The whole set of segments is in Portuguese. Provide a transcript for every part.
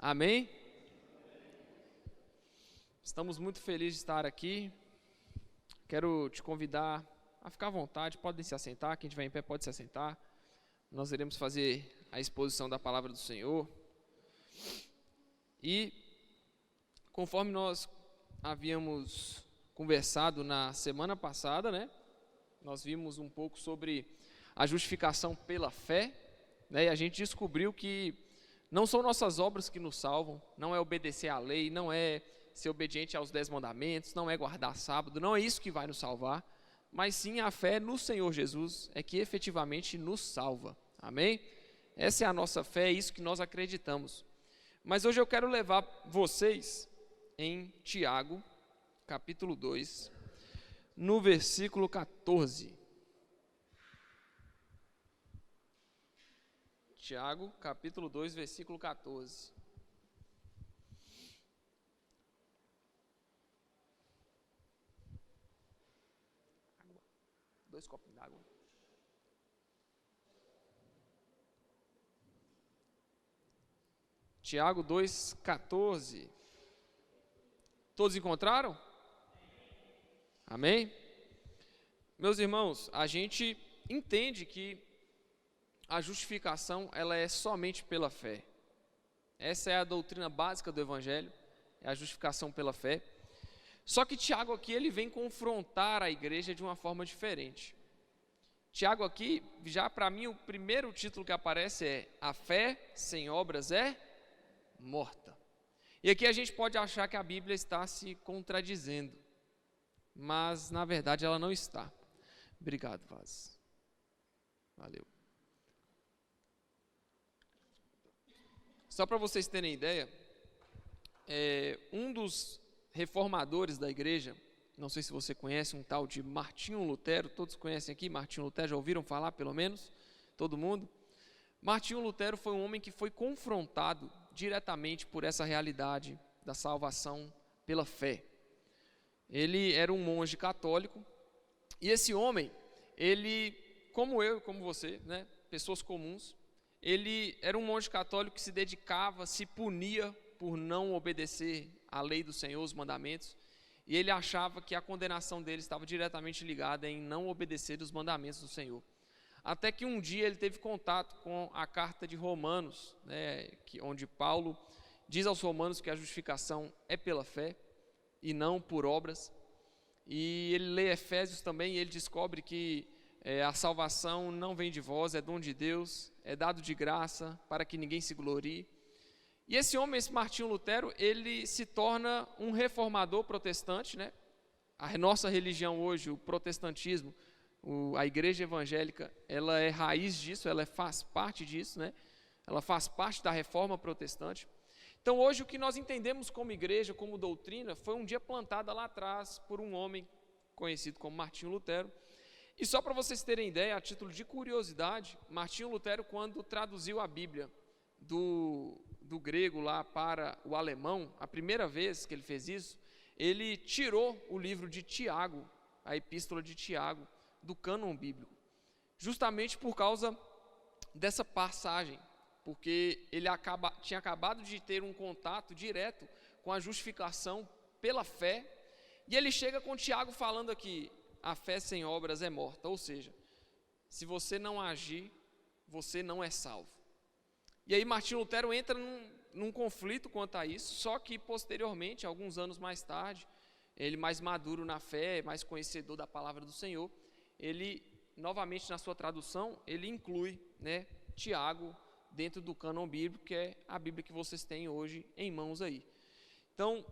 Amém? Estamos muito felizes de estar aqui. Quero te convidar a ficar à vontade, podem se assentar, quem estiver em pé pode se assentar. Nós iremos fazer a exposição da palavra do Senhor. E conforme nós havíamos conversado na semana passada, nós vimos um pouco sobre a justificação pela fé, e a gente descobriu que não são nossas obras que nos salvam, não é obedecer à lei, não é ser obediente aos 10 mandamentos, não é guardar sábado, não é isso que vai nos salvar, mas sim a fé no Senhor Jesus é que efetivamente nos salva, amém? Essa é a nossa fé, é isso que nós acreditamos. Mas hoje eu quero levar vocês em Tiago, capítulo 2, no versículo 14. Tiago, capítulo 2, versículo 14. Dois copos d'água. Tiago 2, 14. Todos encontraram? Amém? Meus irmãos, a gente entende que a justificação, ela é somente pela fé. Essa é a doutrina básica do Evangelho, é a justificação pela fé. Só que Tiago aqui, ele vem confrontar a igreja de uma forma diferente. Tiago aqui, já para mim, o primeiro título que aparece é: a fé sem obras é morta. E aqui a gente pode achar que a Bíblia está se contradizendo, mas na verdade ela não está. Obrigado, Vaz. Valeu. Só para vocês terem ideia, um dos reformadores da igreja, não sei se você conhece, um tal de Martinho Lutero, todos conhecem aqui, Martinho Lutero, já ouviram falar pelo menos? Todo mundo? Martinho Lutero foi um homem que foi confrontado diretamente por essa realidade da salvação pela fé. Ele era um monge católico, e esse homem, ele, como eu e como você, pessoas comuns, ele era um monge católico que se dedicava, se punia por não obedecer à lei do Senhor, os mandamentos, e ele achava que a condenação dele estava diretamente ligada em não obedecer os mandamentos do Senhor. Até que um dia ele teve contato com a carta de Romanos, onde Paulo diz aos romanos que a justificação é pela fé e não por obras. E ele lê Efésios também e ele descobre que a salvação não vem de vós, é dom de Deus, é dado de graça para que ninguém se glorie. E esse homem, esse Martinho Lutero, ele se torna um reformador protestante, A nossa religião hoje, o protestantismo, a igreja evangélica, ela é raiz disso, ela faz parte disso, Ela faz parte da reforma protestante. Então hoje o que nós entendemos como igreja, como doutrina, foi um dia plantada lá atrás por um homem conhecido como Martinho Lutero. E só para vocês terem ideia, a título de curiosidade, Martinho Lutero, quando traduziu a Bíblia do grego lá para o alemão, a primeira vez que ele fez isso, ele tirou o livro de Tiago, a epístola de Tiago, do cânon bíblico, justamente por causa dessa passagem, porque ele tinha acabado de ter um contato direto com a justificação pela fé, e ele chega com Tiago falando aqui: a fé sem obras é morta, ou seja, se você não agir, você não é salvo. E aí Martinho Lutero entra num conflito quanto a isso, só que posteriormente, alguns anos mais tarde, ele mais maduro na fé, mais conhecedor da palavra do Senhor, ele, novamente na sua tradução, ele inclui Tiago dentro do cânon bíblico, que é a Bíblia que vocês têm hoje em mãos aí. Então,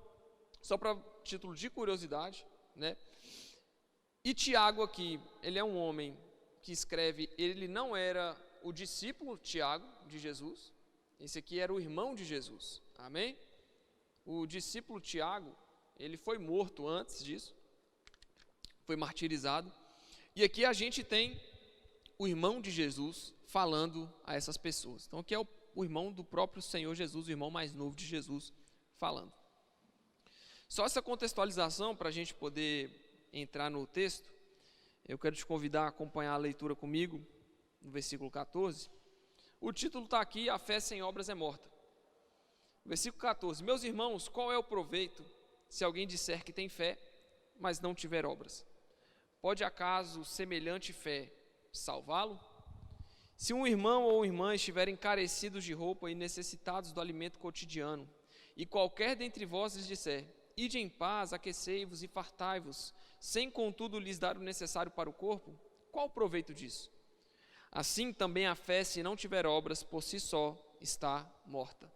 só para título de curiosidade, E Tiago aqui, ele é um homem que escreve, ele não era o discípulo Tiago de Jesus, esse aqui era o irmão de Jesus, amém? O discípulo Tiago, ele foi morto antes disso, foi martirizado, e aqui a gente tem o irmão de Jesus falando a essas pessoas. Então aqui é o irmão do próprio Senhor Jesus, o irmão mais novo de Jesus falando. Só essa contextualização para a gente poder entrar no texto, eu quero te convidar a acompanhar a leitura comigo, no versículo 14. O título está aqui: a fé sem obras é morta. Versículo 14: Meus irmãos, qual é o proveito se alguém disser que tem fé, mas não tiver obras? Pode acaso semelhante fé salvá-lo? Se um irmão ou irmã estiverem carecidos de roupa e necessitados do alimento cotidiano, e qualquer dentre vós lhes disser: ide em paz, aquecei-vos e fartai-vos, sem contudo lhes dar o necessário para o corpo, qual o proveito disso? Assim também a fé, se não tiver obras, por si só está morta.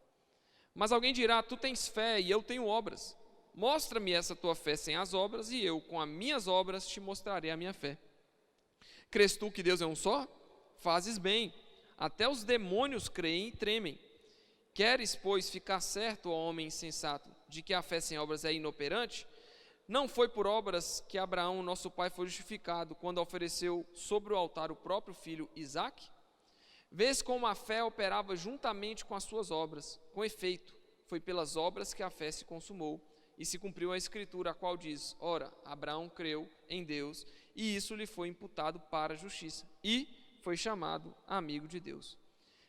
Mas alguém dirá: tu tens fé e eu tenho obras. Mostra-me essa tua fé sem as obras, e eu, com as minhas obras, te mostrarei a minha fé. Crês tu que Deus é um só? Fazes bem. Até os demônios creem e tremem. Queres, pois, ficar certo, ó homem insensato, de que a fé sem obras é inoperante? Não foi por obras que Abraão, nosso pai, foi justificado, quando ofereceu sobre o altar o próprio filho Isaque? Vês como a fé operava juntamente com as suas obras. Com efeito, foi pelas obras que a fé se consumou, e se cumpriu a escritura, a qual diz: ora, Abraão creu em Deus, e isso lhe foi imputado para a justiça, e foi chamado amigo de Deus.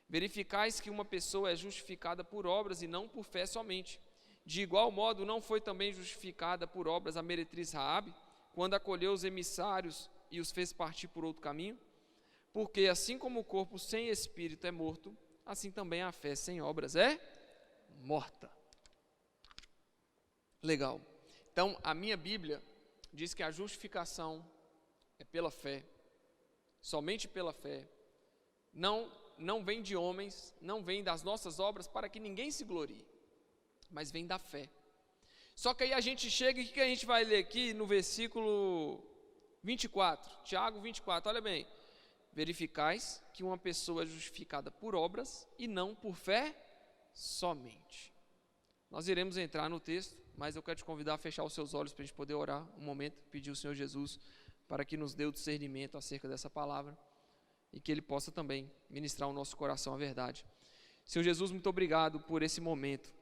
Verificais que uma pessoa é justificada por obras e não por fé somente. De igual modo, não foi também justificada por obras a meretriz Raabe, quando acolheu os emissários e os fez partir por outro caminho? Porque assim como o corpo sem espírito é morto, assim também a fé sem obras é morta. Legal. Então, a minha Bíblia diz que a justificação é pela fé, somente pela fé. Não vem de homens, não vem das nossas obras para que ninguém se glorie, mas vem da fé. Só que aí a gente chega e o que a gente vai ler aqui no versículo 24, Tiago 24, olha bem: verificais que uma pessoa é justificada por obras e não por fé somente. Nós iremos entrar no texto, mas eu quero te convidar a fechar os seus olhos para a gente poder orar um momento, pedir ao Senhor Jesus para que nos dê o discernimento acerca dessa palavra e que Ele possa também ministrar ao nosso coração a verdade. Senhor Jesus, muito obrigado por esse momento,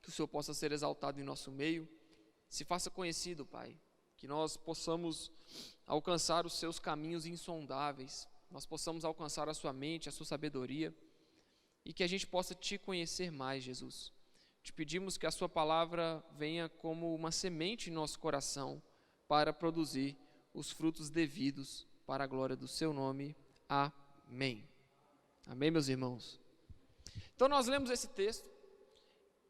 que o Senhor possa ser exaltado em nosso meio, se faça conhecido, Pai, que nós possamos alcançar os seus caminhos insondáveis, nós possamos alcançar a sua mente, a sua sabedoria, e que a gente possa te conhecer mais, Jesus. Te pedimos que a sua palavra venha como uma semente em nosso coração para produzir os frutos devidos para a glória do seu nome. Amém. Amém, meus irmãos? Então nós lemos esse texto,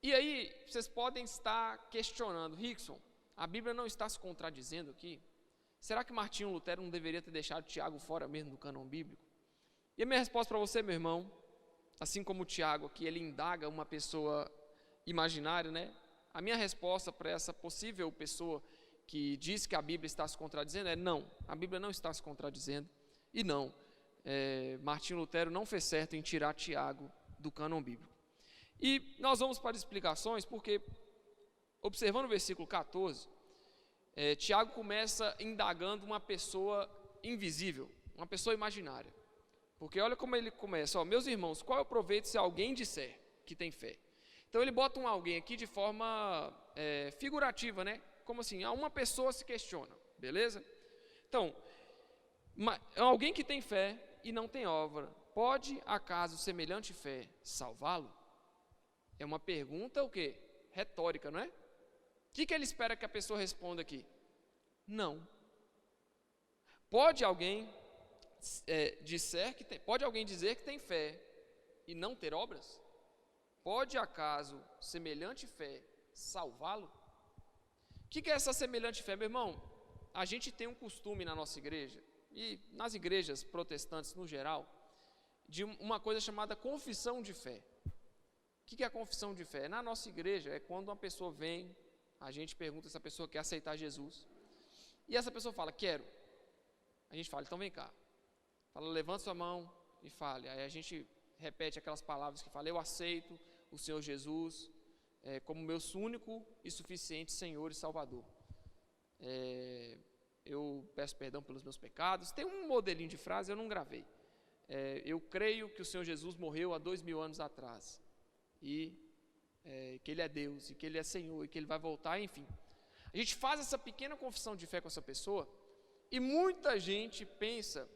e aí vocês podem estar questionando: Rickson, a Bíblia não está se contradizendo aqui? Será que Martinho Lutero não deveria ter deixado Tiago fora mesmo do cânon bíblico? E a minha resposta para você, meu irmão, assim como o Tiago aqui, ele indaga uma pessoa imaginária, né? A minha resposta para essa possível pessoa que diz que a Bíblia está se contradizendo é: não, a Bíblia não está se contradizendo, e não, Martinho Lutero não fez certo em tirar Tiago do cânon bíblico. E nós vamos para as explicações, porque observando o versículo 14, Tiago começa indagando uma pessoa invisível, uma pessoa imaginária, porque olha como ele começa: meus irmãos, qual é o proveito se alguém disser que tem fé? Então ele bota um alguém aqui de forma figurativa, né? Como assim? Uma pessoa se questiona, beleza? Então, alguém que tem fé e não tem obra, pode acaso semelhante fé salvá-lo? É uma pergunta o quê? Retórica, não é? O que ele espera que a pessoa responda aqui? Não. Pode alguém pode alguém dizer que tem fé e não ter obras? Pode acaso semelhante fé salvá-lo? O que é essa semelhante fé, meu irmão? A gente tem um costume na nossa igreja, e nas igrejas protestantes no geral, de uma coisa chamada confissão de fé. O que é a confissão de fé? Na nossa igreja é quando uma pessoa vem, a gente pergunta se a pessoa quer aceitar Jesus, e essa pessoa fala: quero. A gente fala: então vem cá. Fala: levanta sua mão e fale. Aí a gente repete aquelas palavras que fala: eu aceito o Senhor Jesus como meu único e suficiente Senhor e Salvador. Eu peço perdão pelos meus pecados. Tem um modelinho de frase, eu não gravei. Eu creio que o Senhor Jesus morreu há 2000 anos atrás, e que Ele é Deus, e que Ele é Senhor, e que Ele vai voltar, enfim. A gente faz essa pequena confissão de fé com essa pessoa, e muita gente pensa,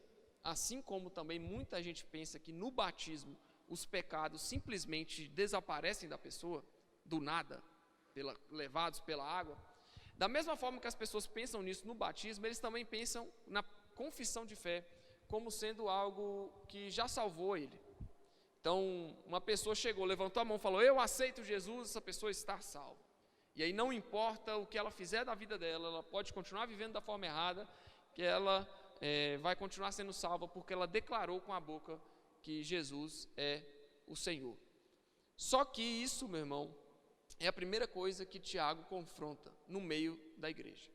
assim como também muita gente pensa que no batismo os pecados simplesmente desaparecem da pessoa. do nada, levados pela água. Da mesma forma que as pessoas pensam nisso no batismo, eles também pensam na confissão de fé como sendo algo que já salvou ele. Então, uma pessoa chegou, levantou a mão e falou: eu aceito Jesus, essa pessoa está salva. E aí não importa o que ela fizer da vida dela, ela pode continuar vivendo da forma errada, que ela vai continuar sendo salva, porque ela declarou com a boca que Jesus é o Senhor. Só que isso, meu irmão, é a primeira coisa que Tiago confronta no meio da igreja.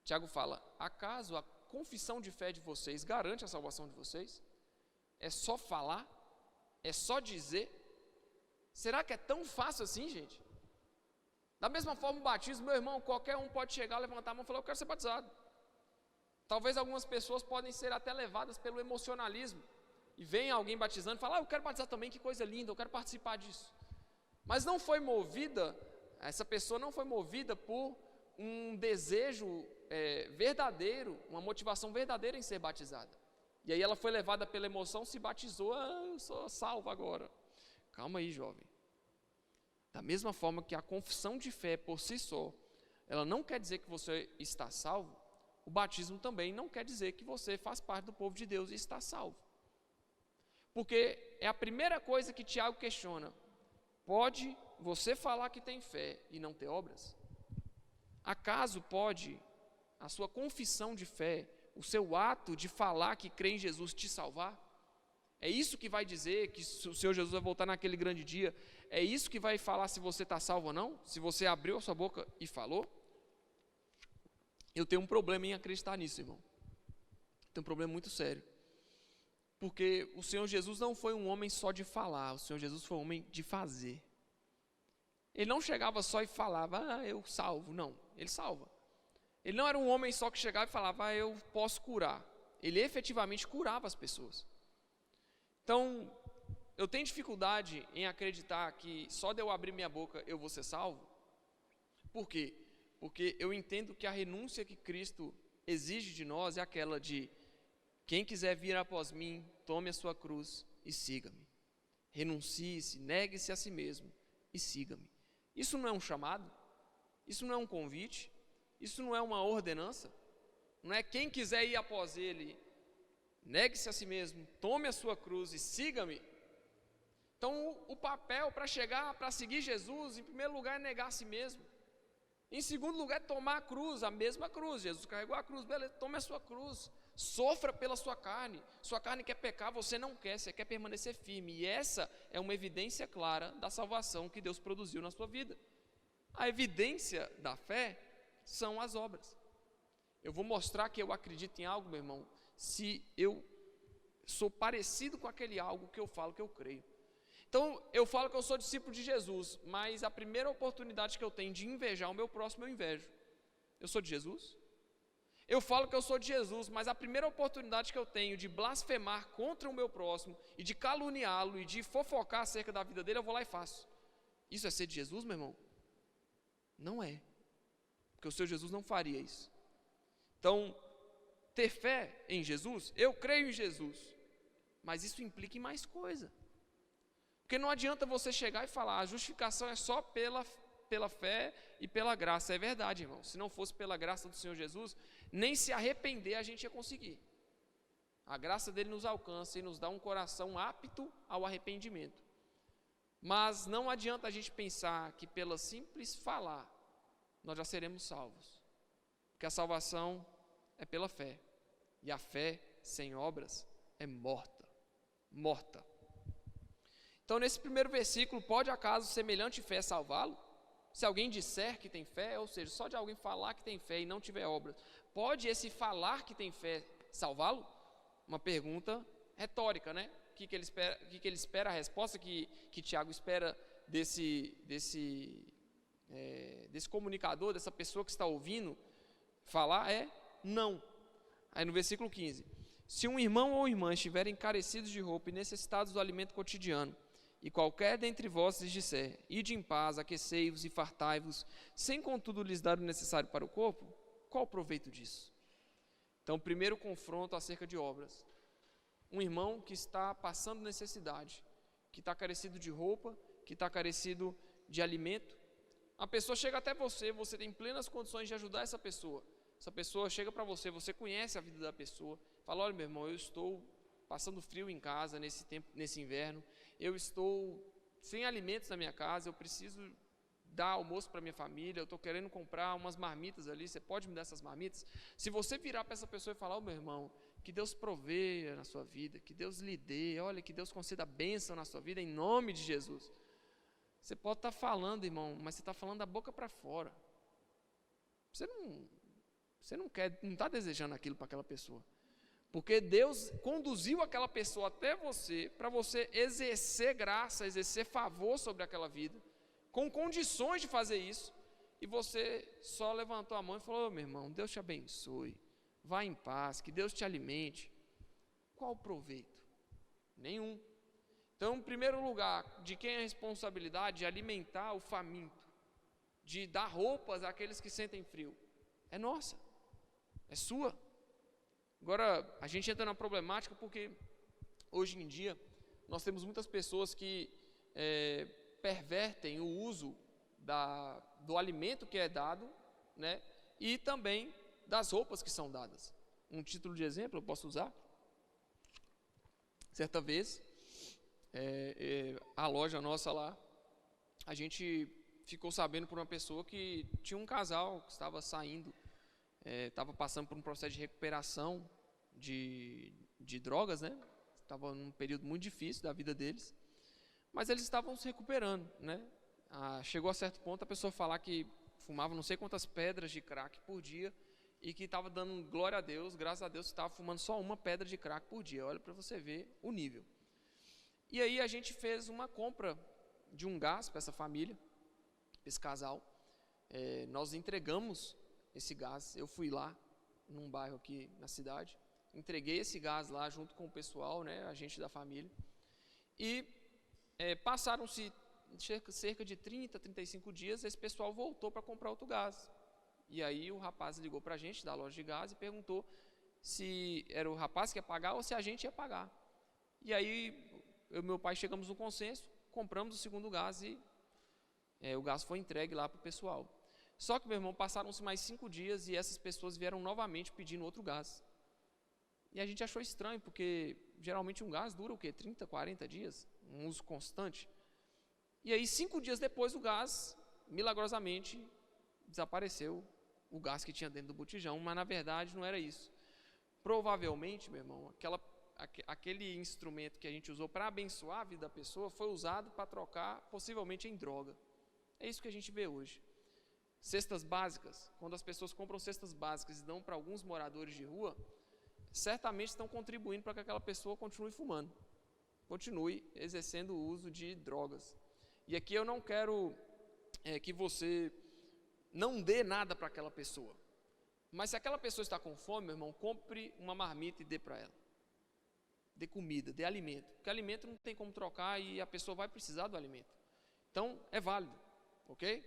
Tiago fala: acaso a confissão de fé de vocês garante a salvação de vocês? É só falar? É só dizer? Será que é tão fácil assim, gente? Da mesma forma o batismo, meu irmão, qualquer um pode chegar, levantar a mão e falar: eu quero ser batizado. Talvez algumas pessoas podem ser até levadas pelo emocionalismo, e vem alguém batizando e fala: eu quero batizar também, que coisa linda, eu quero participar disso. Mas não foi movida, essa pessoa não foi movida por um desejo verdadeiro, uma motivação verdadeira em ser batizada. E aí ela foi levada pela emoção, se batizou: eu sou salvo agora. Calma aí, jovem. Da mesma forma que a confissão de fé por si só, ela não quer dizer que você está salvo, o batismo também não quer dizer que você faz parte do povo de Deus e está salvo. Porque é a primeira coisa que Tiago questiona: pode você falar que tem fé e não ter obras? Acaso pode a sua confissão de fé, o seu ato de falar que crê em Jesus te salvar? É isso que vai dizer que o Senhor Jesus vai voltar naquele grande dia? É isso que vai falar se você está salvo ou não? Se você abriu a sua boca e falou? Eu tenho um problema em acreditar nisso, irmão. Tenho um problema muito sério. Porque o Senhor Jesus não foi um homem só de falar, o Senhor Jesus foi um homem de fazer. Ele não chegava só e falava: eu salvo. Não, ele salva. Ele não era um homem só que chegava e falava: eu posso curar. Ele efetivamente curava as pessoas. Então, eu tenho dificuldade em acreditar que só de eu abrir minha boca eu vou ser salvo. Por quê? Porque eu entendo que a renúncia que Cristo exige de nós é aquela de: quem quiser vir após mim, tome a sua cruz e siga-me. Renuncie-se, negue-se a si mesmo e siga-me. Isso não é um chamado? Isso não é um convite? Isso não é uma ordenança? Não é quem quiser ir após ele, negue-se a si mesmo, tome a sua cruz e siga-me? Então o papel para seguir Jesus, em primeiro lugar, é negar a si mesmo. Em segundo lugar, é tomar a cruz, a mesma cruz. Jesus carregou a cruz, beleza, tome a sua cruz. Sofra pela sua carne quer pecar, você não quer, você quer permanecer firme, e essa é uma evidência clara da salvação que Deus produziu na sua vida. A evidência da fé são as obras. Eu vou mostrar que eu acredito em algo, meu irmão, se eu sou parecido com aquele algo que eu falo que eu creio. Então, eu falo que eu sou discípulo de Jesus, mas a primeira oportunidade que eu tenho de invejar o meu próximo, eu invejo. Eu sou de Jesus? Eu falo que eu sou de Jesus, mas a primeira oportunidade que eu tenho de blasfemar contra o meu próximo e de caluniá-lo e de fofocar acerca da vida dele, eu vou lá e faço. Isso é ser de Jesus, meu irmão? Não é. Porque o seu Jesus não faria isso. Então, ter fé em Jesus, eu creio em Jesus, mas isso implica em mais coisa. Porque não adianta você chegar e falar: a justificação é só pela fé e pela graça. É verdade, irmão. Se não fosse pela graça do Senhor Jesus, nem se arrepender a gente ia conseguir. A graça dele nos alcança e nos dá um coração apto ao arrependimento. Mas não adianta a gente pensar que pela simples falar nós já seremos salvos. Porque a salvação é pela fé. E a fé sem obras é morta. Morta. Então, nesse primeiro versículo, pode acaso semelhante fé salvá-lo? Se alguém disser que tem fé, ou seja, só de alguém falar que tem fé e não tiver obras, pode esse falar que tem fé salvá-lo? Uma pergunta retórica, né? O que ele espera? A resposta que Tiago espera desse comunicador, dessa pessoa que está ouvindo falar, é não. Aí no versículo 15: se um irmão ou irmã estiverem carecidos de roupa e necessitados do alimento cotidiano, e qualquer dentre vós lhes disser: ide em paz, aquecei-vos e fartai-vos, sem contudo lhes dar o necessário para o corpo, qual o proveito disso? Então, primeiro confronto acerca de obras. Um irmão que está passando necessidade, que está carecido de roupa, que está carecido de alimento. A pessoa chega até você, você tem plenas condições de ajudar essa pessoa. Essa pessoa chega para você, você conhece a vida da pessoa, fala: olha, meu irmão, eu estou passando frio em casa nesse tempo, nesse inverno, eu estou sem alimentos na minha casa, eu preciso dar almoço para minha família, eu estou querendo comprar umas marmitas ali, você pode me dar essas marmitas? Se você virar para essa pessoa e falar: meu irmão, que Deus proveia na sua vida, que Deus lhe dê, olha, que Deus conceda bênção na sua vida, em nome de Jesus. Você pode estar falando, irmão, mas você está falando da boca para fora. Você não quer, não está desejando aquilo para aquela pessoa. Porque Deus conduziu aquela pessoa até você, para você exercer graça, exercer favor sobre aquela vida, com condições de fazer isso, e você só levantou a mão e falou: meu irmão, Deus te abençoe, vá em paz, que Deus te alimente. Qual o proveito? Nenhum. Então, em primeiro lugar, de quem é a responsabilidade de alimentar o faminto, de dar roupas àqueles que sentem frio? É nossa, é sua. Agora, a gente entra na problemática porque, hoje em dia, nós temos muitas pessoas que pervertem o uso do alimento que é dado, né, e também das roupas que são dadas. Um título de exemplo eu posso usar. Certa vez, a loja nossa lá, a gente ficou sabendo por uma pessoa que tinha um casal que estava saindo, estava passando por um processo de recuperação de drogas, né? Estava num período muito difícil da vida deles, mas eles estavam se recuperando, né? Chegou a certo ponto a pessoa falar que fumava não sei quantas pedras de crack por dia e que estava dando glória a Deus, graças a Deus, estava fumando só uma pedra de crack por dia. Olha para você ver o nível. E aí a gente fez uma compra de um gás para essa família, esse casal. Nós entregamos esse gás. Eu fui lá, num bairro aqui na cidade, entreguei esse gás lá junto com o pessoal, né, a gente da família. E passaram-se cerca de 30, 35 dias, esse pessoal voltou para comprar outro gás. E aí o rapaz ligou para a gente da loja de gás e perguntou se era o rapaz que ia pagar ou se a gente ia pagar. E aí eu e meu pai chegamos num consenso, compramos o segundo gás e o gás foi entregue lá para o pessoal. Só que, meu irmão, passaram-se mais 5 dias e essas pessoas vieram novamente pedindo outro gás. E a gente achou estranho, porque geralmente um gás dura o quê? 30, 40 dias? Um uso constante. E aí 5 dias depois o gás, milagrosamente, desapareceu. O gás que tinha dentro do botijão, mas na verdade não era isso. Provavelmente, meu irmão, aquele instrumento que a gente usou para abençoar a vida da pessoa foi usado para trocar possivelmente em droga. É isso que a gente vê hoje. Cestas básicas, quando as pessoas compram cestas básicas e dão para alguns moradores de rua, certamente estão contribuindo para que aquela pessoa continue fumando, continue exercendo o uso de drogas. E aqui eu não quero que você não dê nada para aquela pessoa. Mas se aquela pessoa está com fome, meu irmão, compre uma marmita e dê para ela. Dê comida, dê alimento. Porque alimento não tem como trocar e a pessoa vai precisar do alimento. Então, é válido, ok?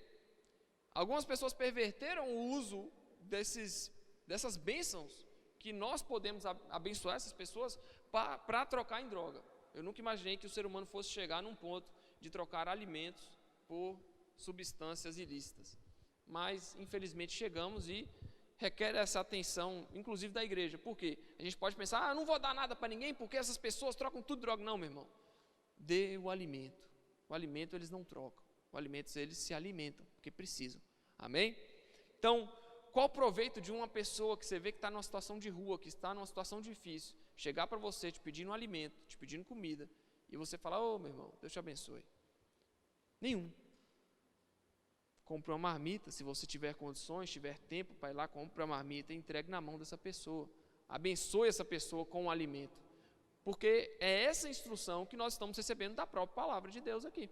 Algumas pessoas perverteram o uso dessas bênçãos que nós podemos abençoar essas pessoas para trocar em droga. Eu nunca imaginei que o ser humano fosse chegar num ponto de trocar alimentos por substâncias ilícitas. Mas, infelizmente, chegamos e requer essa atenção, inclusive da igreja. Por quê? A gente pode pensar: eu não vou dar nada para ninguém porque essas pessoas trocam tudo droga. Não, meu irmão. Dê o alimento. O alimento eles não trocam. O alimento eles se alimentam, porque precisam. Amém? Então, qual o proveito de uma pessoa que você vê que está numa situação de rua, que está numa situação difícil, chegar para você te pedindo um alimento, te pedindo comida, e você falar: ô, meu irmão, Deus te abençoe? Nenhum. Compre uma marmita, se você tiver condições, tiver tempo para ir lá, compre uma marmita e entregue na mão dessa pessoa. Abençoe essa pessoa com o alimento. Porque é essa instrução que nós estamos recebendo da própria palavra de Deus aqui.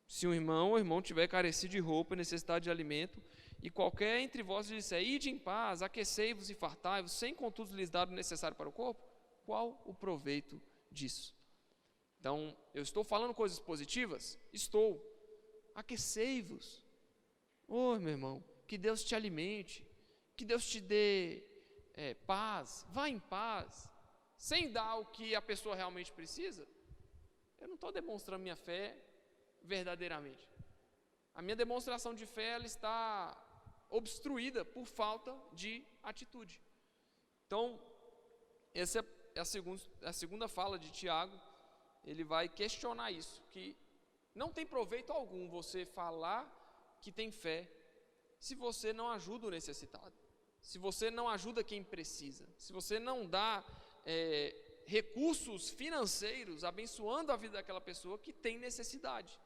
Se um irmão ou irmão tiver carecido de roupa e necessidade de alimento, e qualquer entre vós lhe disser: ide em paz, aquecei-vos e fartai-vos, sem contudo lhes dar o necessário para o corpo, qual o proveito disso? Então, eu estou falando coisas positivas? Estou. Aquecei-vos. Ô, meu irmão, que Deus te alimente, que Deus te dê paz, vá em paz, sem dar o que a pessoa realmente precisa. Eu não estou demonstrando minha fé verdadeiramente. A minha demonstração de fé ela está obstruída por falta de atitude. Então, essa é a segunda fala de Tiago. Ele vai questionar isso, que não tem proveito algum você falar que tem fé se você não ajuda o necessitado, se você não ajuda quem precisa, se você não dá recursos financeiros abençoando a vida daquela pessoa que tem necessidade.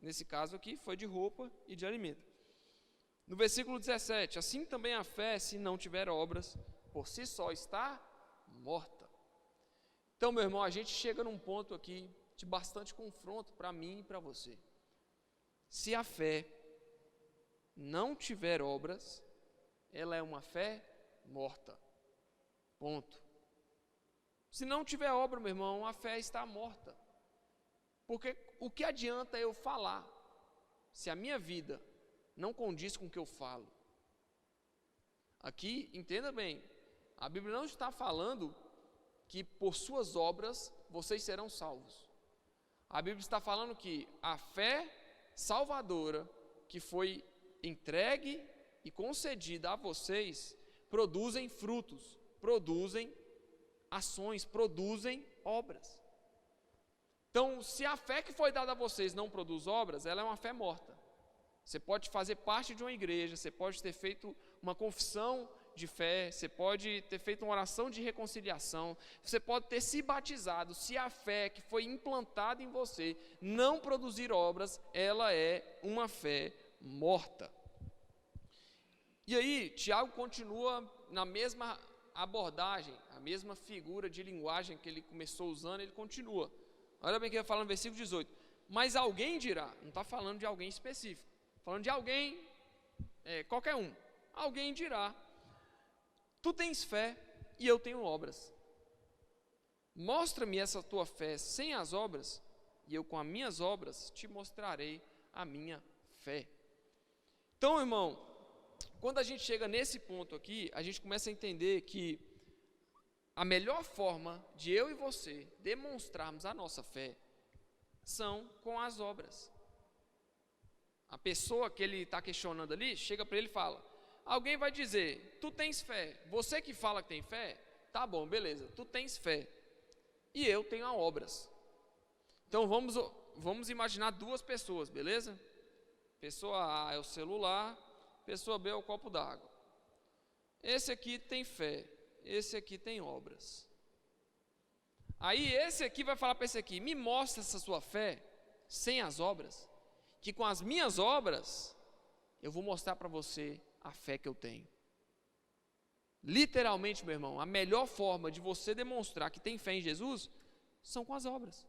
Nesse caso aqui foi de roupa e de alimento. No versículo 17, assim também a fé, se não tiver obras, por si só está morta. Então, meu irmão, a gente chega num ponto aqui de bastante confronto para mim e para você. Se a fé não tiver obras, ela é uma fé morta. Ponto. Se não tiver obra, meu irmão, a fé está morta. Porque o que adianta eu falar se a minha vida não condiz com o que eu falo? Aqui, entenda bem, a Bíblia não está falando que por suas obras vocês serão salvos. A Bíblia está falando que a fé salvadora que foi entregue e concedida a vocês produzem frutos, produzem ações, produzem obras. Então, se a fé que foi dada a vocês não produz obras, ela é uma fé morta. Você pode fazer parte de uma igreja, você pode ter feito uma confissão de fé, você pode ter feito uma oração de reconciliação, você pode ter se batizado, se a fé que foi implantada em você não produzir obras, ela é uma fé morta. E aí, Tiago continua na mesma abordagem, a mesma figura de linguagem que ele começou usando, ele continua. Olha bem o que ele fala no versículo 18. Mas alguém dirá, não está falando de alguém específico, falando de alguém, qualquer um. Alguém dirá, tu tens fé e eu tenho obras. Mostra-me essa tua fé sem as obras, e eu com as minhas obras te mostrarei a minha fé. Então, irmão, quando a gente chega nesse ponto aqui, a gente começa a entender que a melhor forma de eu e você demonstrarmos a nossa fé são com as obras. A pessoa que ele está questionando ali, chega para ele e fala, alguém vai dizer, tu tens fé, você que fala que tem fé, tá bom, beleza, tu tens fé, e eu tenho obras. Então vamos imaginar duas pessoas, beleza? Pessoa A é o celular, pessoa B é o copo d'água. Esse aqui tem fé, esse aqui tem obras. Aí esse aqui vai falar para esse aqui, me mostra essa sua fé sem as obras, que com as minhas obras eu vou mostrar para você a fé que eu tenho. Literalmente, meu irmão, a melhor forma de você demonstrar que tem fé em Jesus são com as obras.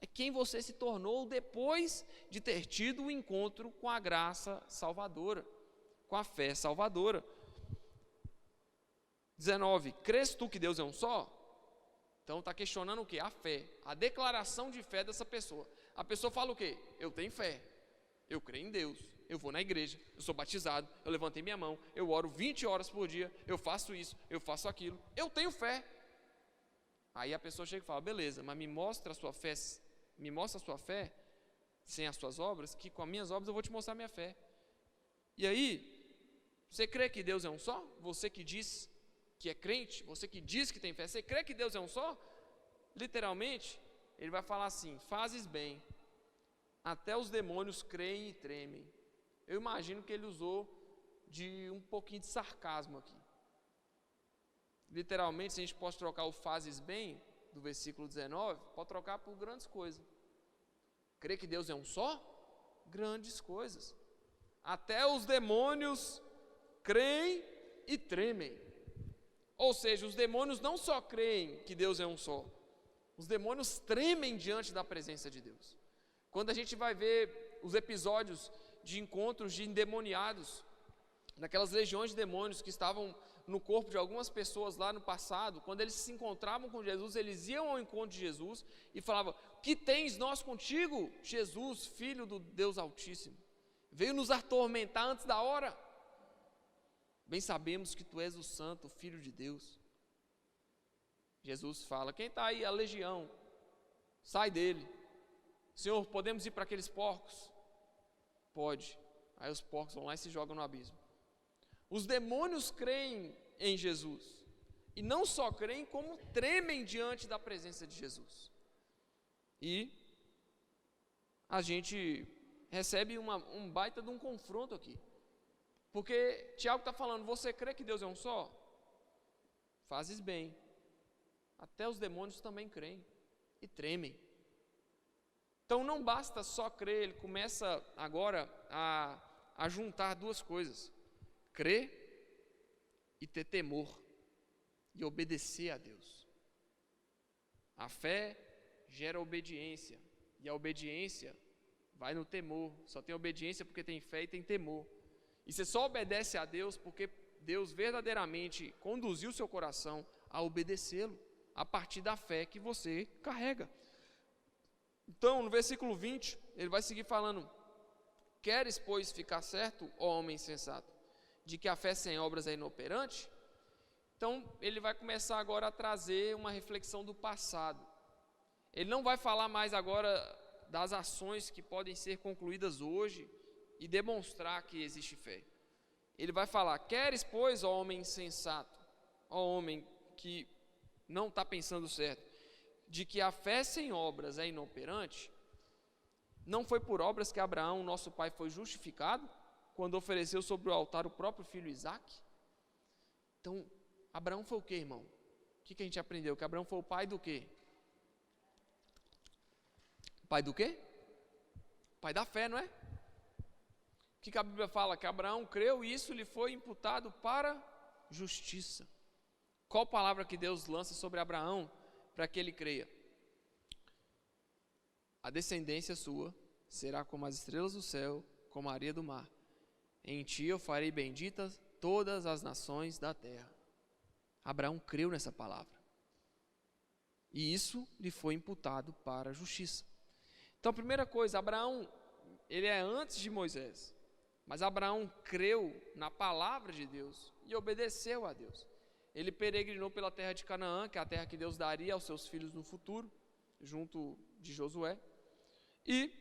É quem você se tornou depois de ter tido o encontro com a graça salvadora, com a fé salvadora. 19, crês tu que Deus é um só? Então está questionando o quê? A fé, a declaração de fé dessa pessoa. A pessoa fala o quê? Eu tenho fé, eu creio em Deus, eu vou na igreja, eu sou batizado, eu levantei minha mão, eu oro 20 horas por dia, eu faço isso, eu faço aquilo, eu tenho fé. Aí a pessoa chega e fala, beleza, mas me mostra a sua fé sem as suas obras, que com as minhas obras eu vou te mostrar a minha fé. E aí, você crê que Deus é um só? Você que diz que é crente, você que diz que tem fé, você crê que Deus é um só? Literalmente, ele vai falar assim, fazes bem, até os demônios creem e tremem. Eu imagino que ele usou de um pouquinho de sarcasmo aqui. Literalmente, se a gente pode trocar o fazes bem, do versículo 19, pode trocar por grandes coisas. Crê que Deus é um só? Grandes coisas. Até os demônios creem e tremem. Ou seja, os demônios não só creem que Deus é um só, os demônios tremem diante da presença de Deus. Quando a gente vai ver os episódios de encontros de endemoniados, naquelas legiões de demônios que estavam no corpo de algumas pessoas lá no passado, quando eles se encontravam com Jesus, eles iam ao encontro de Jesus e falavam, que tens nós contigo, Jesus, Filho do Deus Altíssimo? Veio nos atormentar antes da hora. Bem sabemos que tu és o Santo, o Filho de Deus. Jesus fala, quem está aí? A legião, sai dele. Senhor, podemos ir para aqueles porcos? pode. Aí os porcos vão lá e se jogam no abismo. Os demônios creem em Jesus. E não só creem, como tremem diante da presença de Jesus. E a gente recebe um baita de um confronto aqui. Porque Tiago está falando, você crê que Deus é um só? Fazes bem. Até os demônios também creem e tremem. Então não basta só crer, ele começa agora a juntar duas coisas: crer e ter temor e obedecer a Deus. A fé gera obediência, e a obediência vai no temor. Só tem obediência porque tem fé e tem temor. E você só obedece a Deus porque Deus verdadeiramente conduziu seu coração a obedecê-lo, a partir da fé que você carrega. Então, no versículo 20, ele vai seguir falando: queres, pois, ficar certo, ó homem sensato, de que a fé sem obras é inoperante? Então, ele vai começar agora a trazer uma reflexão do passado. Ele não vai falar mais agora das ações que podem ser concluídas hoje e demonstrar que existe fé. Ele vai falar: queres, pois, ó homem sensato, ó homem que não está pensando certo, de que a fé sem obras é inoperante? Não foi por obras que Abraão, nosso pai, foi justificado, quando ofereceu sobre o altar o próprio filho Isaque? Então, Abraão foi o que, irmão? O que a gente aprendeu? Que Abraão foi o pai do quê? Pai do quê? Pai da fé, não é? O que a Bíblia fala? Que Abraão creu e isso lhe foi imputado para justiça. Qual palavra que Deus lança sobre Abraão para que ele creia? A descendência sua será como as estrelas do céu, como a areia do mar. Em ti eu farei benditas todas as nações da terra. Abraão creu nessa palavra. E isso lhe foi imputado para a justiça. Então, a primeira coisa, Abraão, ele é antes de Moisés. Mas Abraão creu na palavra de Deus e obedeceu a Deus. Ele peregrinou pela terra de Canaã, que é a terra que Deus daria aos seus filhos no futuro, junto de Josué. E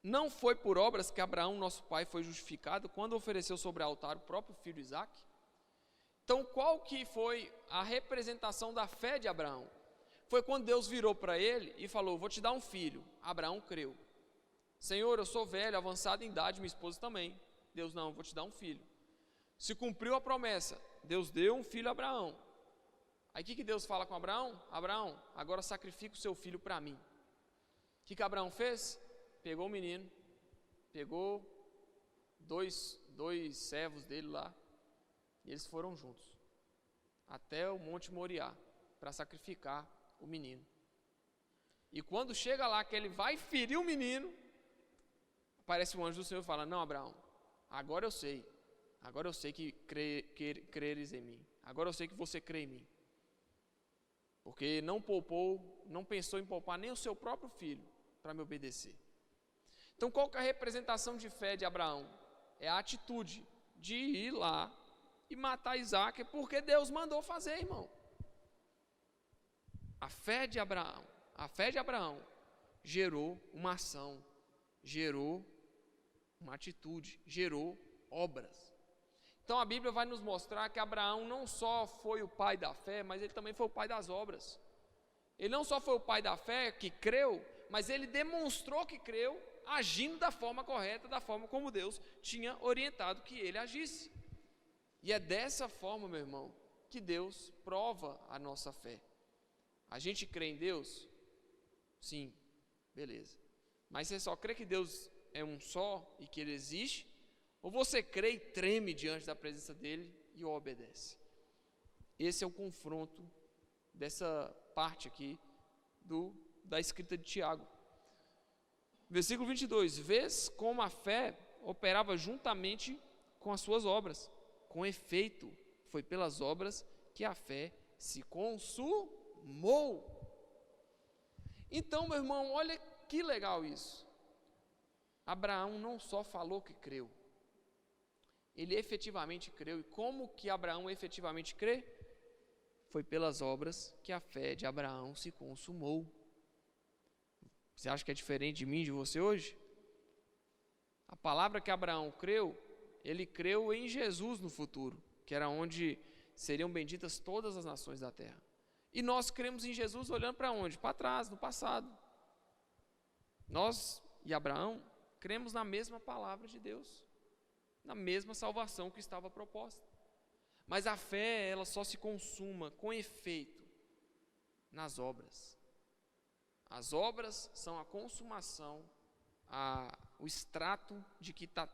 não foi por obras que Abraão, nosso pai, foi justificado quando ofereceu sobre o altar o próprio filho Isaque. Então, qual que foi a representação da fé de Abraão? Foi quando Deus virou para ele e falou: vou te dar um filho. Abraão creu. Senhor, eu sou velho, avançado em idade, minha esposa também. Deus: não, vou te dar um filho. Se cumpriu a promessa, Deus deu um filho a Abraão. Aí o que Deus fala com Abraão? Abraão, agora sacrifica o seu filho para mim. O que Abraão fez? Pegou o menino, pegou dois servos dele lá, e eles foram juntos até o Monte Moriá para sacrificar o menino. E quando chega lá que ele vai ferir o menino, aparece um anjo do Senhor e fala: não, Abraão, agora eu sei que creres em mim, agora eu sei que você crê em mim, porque não pensou em poupar nem o seu próprio filho para me obedecer. Então, qual que é a representação de fé de Abraão? É a atitude de ir lá e matar Isaque, porque Deus mandou fazer, irmão. A fé de Abraão gerou uma ação, gerou uma atitude, gerou obras. Então a Bíblia vai nos mostrar que Abraão não só foi o pai da fé, mas ele também foi o pai das obras. Ele não só foi o pai da fé que creu, mas ele demonstrou que creu, agindo da forma correta, da forma como Deus tinha orientado que ele agisse. E é dessa forma, meu irmão, que Deus prova a nossa fé. A gente crê em Deus? Sim, beleza. Mas você só crê que Deus é um só e que Ele existe? Ou você crê e treme diante da presença dEle e o obedece? Esse é o confronto dessa parte aqui da escrita de Tiago. Versículo 22. Vês como a fé operava juntamente com as suas obras. Com efeito, foi pelas obras que a fé se consumou. Então, meu irmão, olha que legal isso. Abraão não só falou que creu, ele efetivamente creu. E como que Abraão efetivamente crê? Foi pelas obras que a fé de Abraão se consumou. Você acha que é diferente de mim e de você hoje? A palavra que Abraão creu, ele creu em Jesus no futuro, que era onde seriam benditas todas as nações da terra. E nós cremos em Jesus olhando para onde? Para trás, no passado. Nós e Abraão cremos na mesma palavra de Deus, na mesma salvação que estava proposta. Mas a fé, ela só se consuma com efeito nas obras. As obras são a consumação, o extrato de que está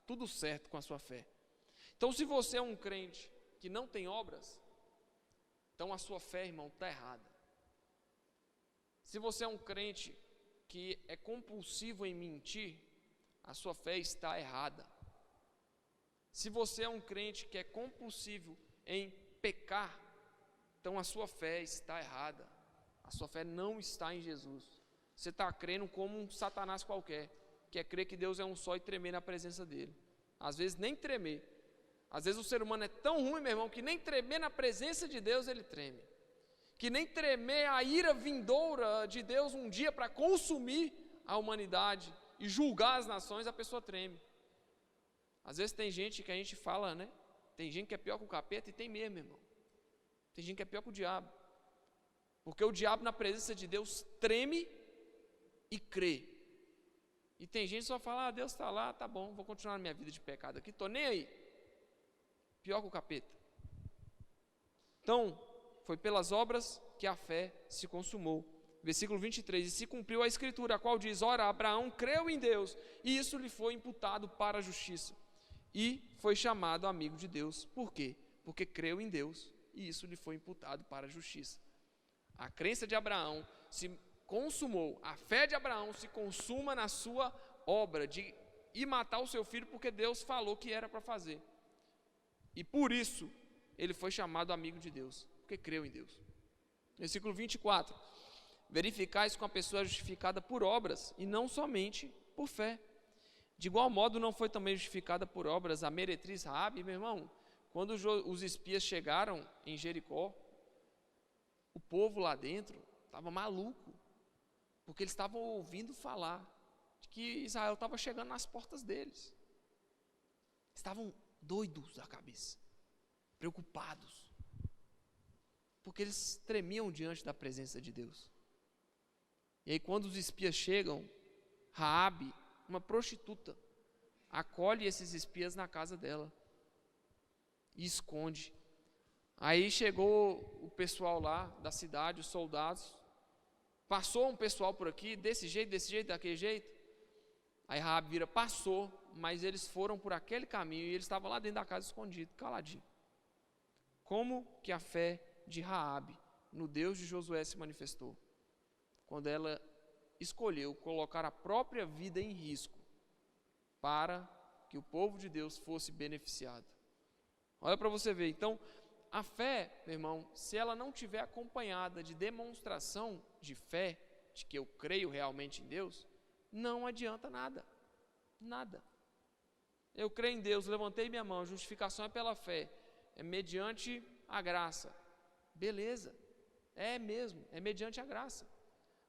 tudo certo com a sua fé. Então, se você é um crente que não tem obras, então a sua fé, irmão, está errada. Se você é um crente que é compulsivo em mentir, a sua fé está errada. Se você é um crente que é compulsivo em pecar, então a sua fé está errada. A sua fé não está em Jesus. Você está crendo como um Satanás qualquer, que é crer que Deus é um só e tremer na presença dele. Às vezes nem tremer. Às vezes o ser humano é tão ruim, meu irmão, que nem tremer na presença de Deus ele treme. Que nem tremer a ira vindoura de Deus um dia para consumir a humanidade e julgar as nações, a pessoa treme. Às vezes tem gente que a gente fala, né? Tem gente que é pior que o capeta, e tem mesmo, irmão. Tem gente que é pior que o diabo. Porque o diabo na presença de Deus treme e crê. E tem gente que só fala, Deus está lá, tá bom, vou continuar na minha vida de pecado aqui, estou nem aí. Pior que o capeta. Então, foi pelas obras que a fé se consumou. Versículo 23, e se cumpriu a escritura, a qual diz, ora, Abraão creu em Deus, e isso lhe foi imputado para a justiça. E foi chamado amigo de Deus. Por quê? Porque creu em Deus, e isso lhe foi imputado para a justiça. A crença de Abraão se consumou, a fé de Abraão se consuma na sua obra de ir matar o seu filho, porque Deus falou que era para fazer. E por isso, ele foi chamado amigo de Deus, porque creu em Deus. Versículo 24, verificais com a pessoa justificada por obras, e não somente por fé. De igual modo, não foi também justificada por obras a meretriz Raabe, meu irmão, quando os espias chegaram em Jericó, o povo lá dentro estava maluco, porque eles estavam ouvindo falar de que Israel estava chegando nas portas deles. Estavam doidos da cabeça, preocupados, porque eles tremiam diante da presença de Deus. E aí quando os espias chegam, Raabe, uma prostituta, acolhe esses espias na casa dela e esconde. Aí chegou o pessoal lá da cidade, os soldados, passou um pessoal por aqui, desse jeito, daquele jeito. Aí Raabe vira, passou, mas eles foram por aquele caminho e eles estavam lá dentro da casa escondido, caladinho. Como que a fé de Raabe no Deus de Josué se manifestou? Quando ela escolheu colocar a própria vida em risco para que o povo de Deus fosse beneficiado. Olha para você ver, então, a fé, meu irmão, se ela não tiver acompanhada de demonstração de fé, de que eu creio realmente em Deus, não adianta nada, nada. Eu creio em Deus, levantei minha mão, justificação é pela fé, é mediante a graça. Beleza, é mesmo, é mediante a graça.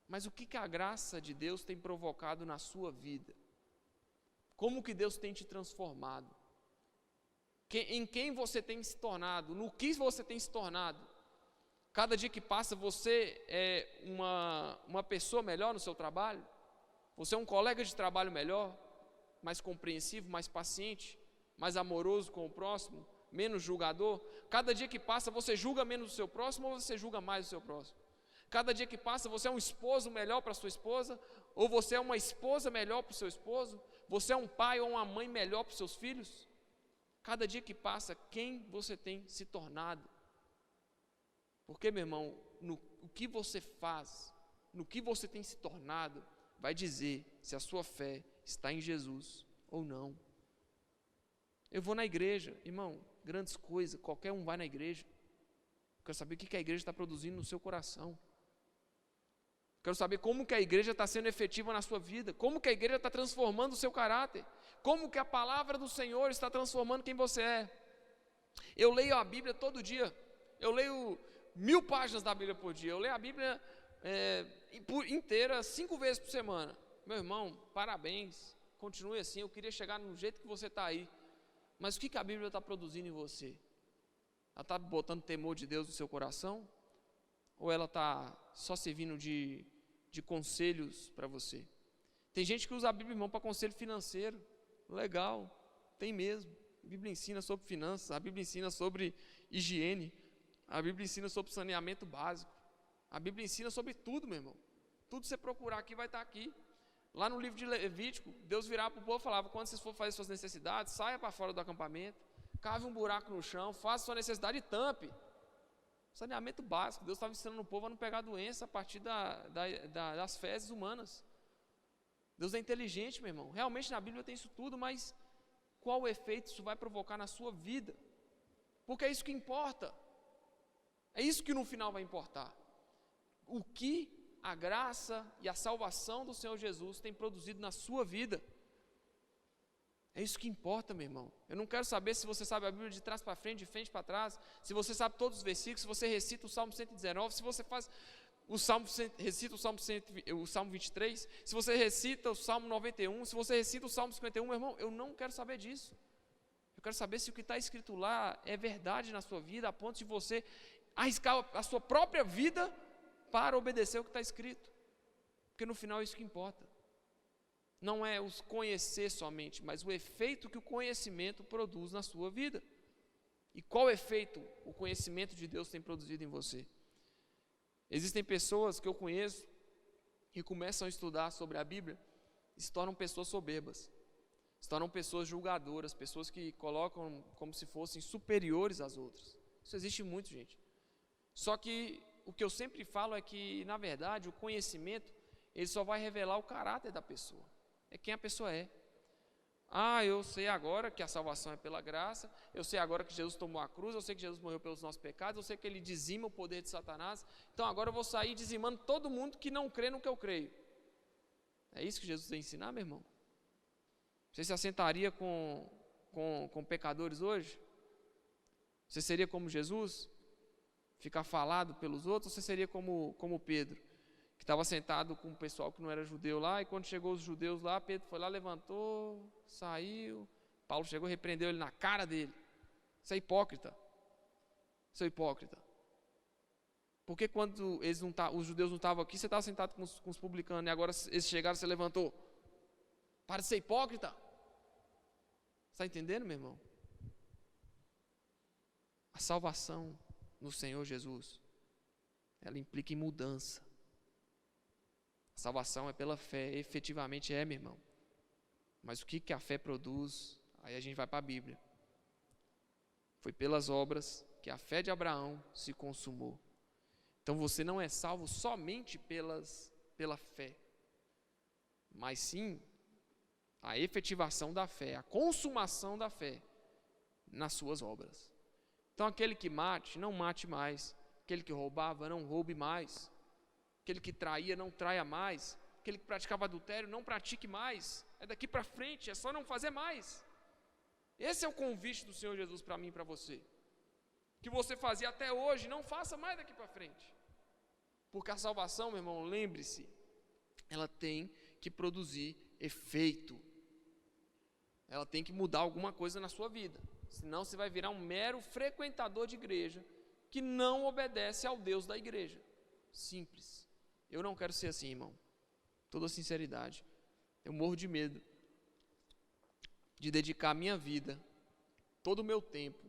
Mas o que a graça de Deus tem provocado na sua vida? Como que Deus tem te transformado? Em quem você tem se tornado? No que você tem se tornado? Cada dia que passa você é uma pessoa melhor no seu trabalho? Você é um colega de trabalho melhor? Mais compreensivo, mais paciente? Mais amoroso com o próximo? Menos julgador? Cada dia que passa você julga menos o seu próximo ou você julga mais o seu próximo? Cada dia que passa você é um esposo melhor para a sua esposa? Ou você é uma esposa melhor para o seu esposo? Você é um pai ou uma mãe melhor para os seus filhos? Cada dia que passa, quem você tem se tornado? Porque, meu irmão, o que você faz, no que você tem se tornado, vai dizer se a sua fé está em Jesus ou não. Eu vou na igreja, irmão, grandes coisas, qualquer um vai na igreja. Quero saber o que a igreja está produzindo no seu coração. Quero saber como que a igreja está sendo efetiva na sua vida, como que a igreja está transformando o seu caráter, como que a palavra do Senhor está transformando quem você é. Eu leio a Bíblia todo dia, eu leio 1000 páginas da Bíblia por dia, eu leio a Bíblia inteira 5 vezes por semana. Meu irmão, parabéns, continue assim, eu queria chegar no jeito que você está aí. Mas o que a Bíblia está produzindo em você? Ela está botando temor de Deus no seu coração? Ou ela está só servindo de conselhos para você? Tem gente que usa a Bíblia, irmão, para conselho financeiro. Legal, tem mesmo. A Bíblia ensina sobre finanças, a Bíblia ensina sobre higiene, a Bíblia ensina sobre saneamento básico. A Bíblia ensina sobre tudo, meu irmão. Tudo que você procurar aqui vai estar aqui. Lá no livro de Levítico, Deus virava para o povo e falava: quando vocês for fazer suas necessidades, saia para fora do acampamento, cave um buraco no chão, faça sua necessidade e tampe. Saneamento básico. Deus estava ensinando o povo a não pegar doença a partir das fezes humanas. Deus é inteligente, meu irmão. Realmente na Bíblia tem isso tudo, mas qual o efeito isso vai provocar na sua vida? Porque é isso que importa. É isso que no final vai importar. O que a graça e a salvação do Senhor Jesus tem produzido na sua vida. É isso que importa, meu irmão. Eu não quero saber se você sabe a Bíblia de trás para frente, de frente para trás, se você sabe todos os versículos, se você recita o Salmo 119, se você faz recita o Salmo 23, se você recita o Salmo 91, se você recita o Salmo 51, meu irmão, eu não quero saber disso. Eu quero saber se o que está escrito lá é verdade na sua vida, a ponto de você arriscar a sua própria vida para obedecer o que está escrito. Porque no final é isso que importa. Não é os conhecer somente, mas o efeito que o conhecimento produz na sua vida. E qual efeito o conhecimento de Deus tem produzido em você? Existem pessoas que eu conheço que começam a estudar sobre a Bíblia e se tornam pessoas soberbas, se tornam pessoas julgadoras, pessoas que colocam como se fossem superiores às outras. Isso existe muito, gente. Só que o que eu sempre falo é que, na verdade, o conhecimento, ele só vai revelar o caráter da pessoa. É quem a pessoa é. Ah, eu sei agora que a salvação é pela graça, eu sei agora que Jesus tomou a cruz, eu sei que Jesus morreu pelos nossos pecados, eu sei que Ele dizima o poder de Satanás, então agora eu vou sair dizimando todo mundo que não crê no que eu creio. É isso que Jesus vai ensinar, meu irmão? Você se assentaria com pecadores hoje? Você seria como Jesus? Ficar falado pelos outros? Ou você seria como Pedro, que estava sentado com o pessoal que não era judeu lá, e quando chegou os judeus lá, Pedro foi lá, levantou, saiu, Paulo chegou e repreendeu ele na cara dele. Você é hipócrita. Você é hipócrita. Porque quando os judeus não estavam aqui, você estava sentado com os publicanos, e agora eles chegaram, você levantou. Para de ser hipócrita. Está entendendo, meu irmão? A salvação no Senhor Jesus, ela implica em mudança. A salvação é pela fé, efetivamente é, meu irmão. Mas o que a fé produz? Aí a gente vai para a Bíblia. Foi pelas obras que a fé de Abraão se consumou. Então você não é salvo somente pela fé, mas sim a efetivação da fé, a consumação da fé nas suas obras. Então aquele que mate, não mate mais. Aquele que roubava, não roube mais. Aquele que traía, não traia mais. Aquele que praticava adultério, não pratique mais. É daqui para frente, é só não fazer mais. Esse é o convite do Senhor Jesus para mim e para você. Que você fazia até hoje, não faça mais daqui para frente. Porque a salvação, meu irmão, lembre-se, ela tem que produzir efeito. Ela tem que mudar alguma coisa na sua vida. Senão você vai virar um mero frequentador de igreja que não obedece ao Deus da igreja. Simples. Eu não quero ser assim, irmão. Toda sinceridade. Eu morro de medo de dedicar a minha vida, todo o meu tempo,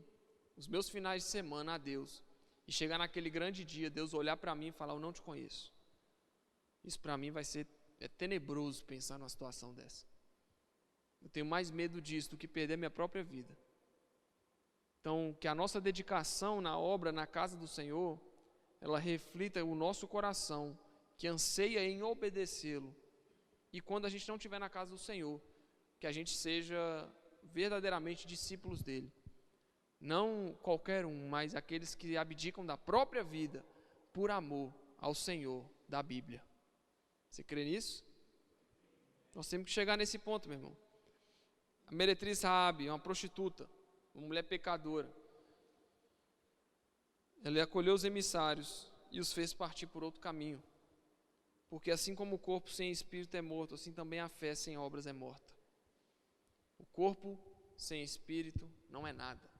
os meus finais de semana a Deus, e chegar naquele grande dia, Deus olhar para mim e falar: eu não te conheço. Isso para mim vai ser tenebroso pensar numa situação dessa. Eu tenho mais medo disso do que perder minha própria vida. Então, que a nossa dedicação na obra, na casa do Senhor, ela reflita o nosso coração, que anseia em obedecê-lo. E quando a gente não estiver na casa do Senhor, que a gente seja verdadeiramente discípulos dele. Não qualquer um, mas aqueles que abdicam da própria vida por amor ao Senhor da Bíblia. Você crê nisso? Nós temos que chegar nesse ponto, meu irmão. A meretriz Raabe, uma prostituta, uma mulher pecadora, ela acolheu os emissários e os fez partir por outro caminho. Porque assim como o corpo sem espírito é morto, assim também a fé sem obras é morta. Corpo sem espírito não é nada.